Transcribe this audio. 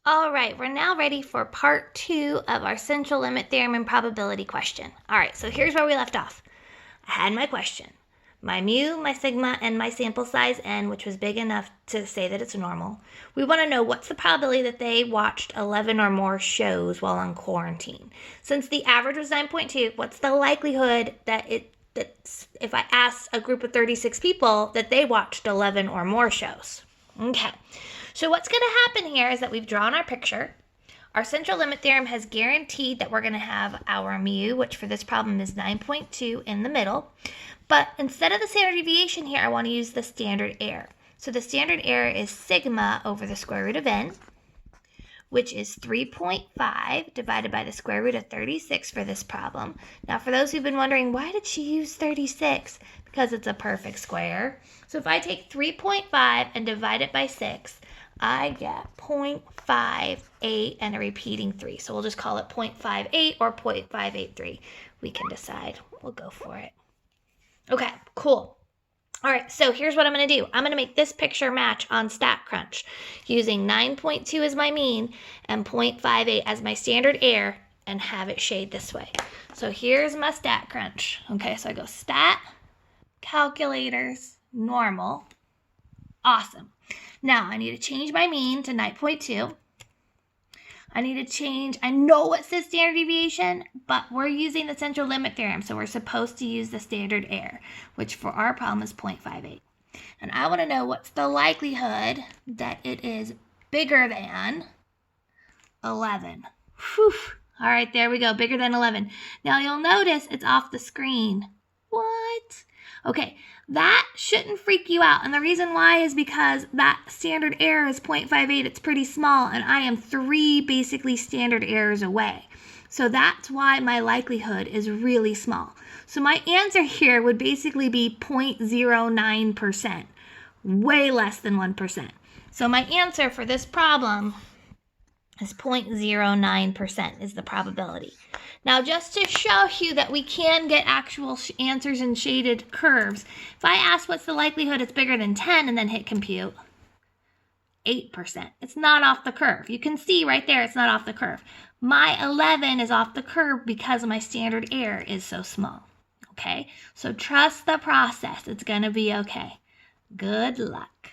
All right, we're now ready for part 2 of our central limit theorem and probability question. All right, so here's where we left off. I had my question, my mu, my sigma, and my sample size n, which was big enough to say that it's normal. We want to know what's the probability that they watched 11 or more shows while on quarantine. Since the average was 9.2, what's the likelihood that if I asked a group of 36 people that they watched 11 or more shows? Okay, so what's going to happen here is that we've drawn our picture. Our central limit theorem has guaranteed that we're going to have our mu, which for this problem is 9.2 in the middle. But instead of the standard deviation here, I want to use the standard error. So the standard error is sigma over the square root of n, which is 3.5 divided by the square root of 36 for this problem. Now, for those who've been wondering, why did she use 36? Because it's a perfect square. So if I take 3.5 and divide it by 6, I get 0.58 and a repeating 3. So we'll just call it 0.58 or 0.583. We can decide. We'll go for it. Okay, cool. All right, so here's what I'm going to do. I'm going to make this picture match on StatCrunch using 9.2 as my mean and 0.58 as my standard error and have it shade this way. So here's my StatCrunch. Okay, so I go Stat, Calculators, Normal. Awesome. Now I need to change my mean to 9.2. I know it says standard deviation, but we're using the central limit theorem, so we're supposed to use the standard error, which for our problem is 0.58. And I want to know what's the likelihood that it is bigger than 11. Whew. All right, there we go, bigger than 11. Now you'll notice it's off the screen. What? Okay, that shouldn't freak you out. And the reason why is because that standard error is 0.58. It's pretty small, and I am 3 basically standard errors away. So that's why my likelihood is really small. So my answer here would basically be 0.09%, way less than 1%. So my answer for this problem is 0.09% is the probability. Now, just to show you that we can get actual answers in shaded curves, if I ask what's the likelihood it's bigger than 10 and then hit compute, 8%. It's not off the curve. You can see right there it's not off the curve. My 11 is off the curve because my standard error is so small. Okay, so trust the process. It's going to be okay. Good luck.